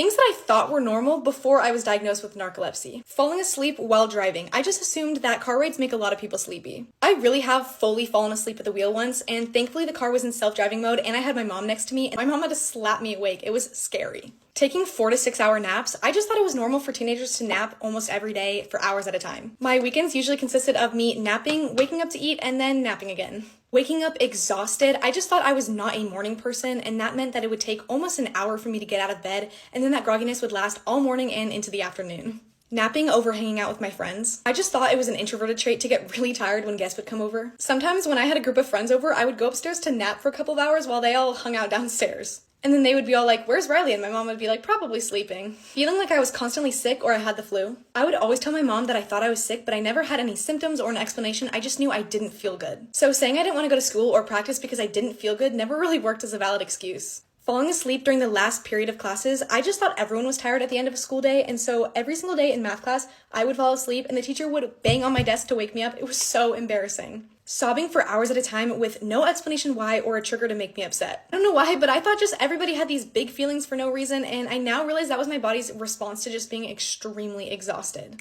Things that I thought were normal before I was diagnosed with narcolepsy. Falling asleep while driving. I just assumed that car rides make a lot of people sleepy. I really have fully fallen asleep at the wheel once, and thankfully the car was in self-driving mode and I had my mom next to me, and my mom had to slap me awake. It was scary. Taking 4 to 6 hour naps. I just thought it was normal for teenagers to nap almost every day for hours at a time. My weekends usually consisted of me napping, waking up to eat, and then napping again. Waking up exhausted. I just thought I was not a morning person, and that meant that it would take almost an hour for me to get out of bed, and then that grogginess would last all morning and into the afternoon. Napping over hanging out with my friends. I just thought it was an introverted trait to get really tired when guests would come over. Sometimes when I had a group of friends over, I would go upstairs to nap for a couple of hours while they all hung out downstairs. And then they would be all like, "Where's Riley?" And my mom would be like, "Probably sleeping." Feeling like I was constantly sick or I had the flu. I would always tell my mom that I thought I was sick, but I never had any symptoms or an explanation. I just knew I didn't feel good. So saying I didn't want to go to school or practice because I didn't feel good never really worked as a valid excuse. Falling asleep during the last period of classes, I just thought everyone was tired at the end of a school day, and so every single day in math class, I would fall asleep and the teacher would bang on my desk to wake me up. It was so embarrassing. Sobbing for hours at a time with no explanation why or a trigger to make me upset. I don't know why, but I thought just everybody had these big feelings for no reason, and I now realize that was my body's response to just being extremely exhausted.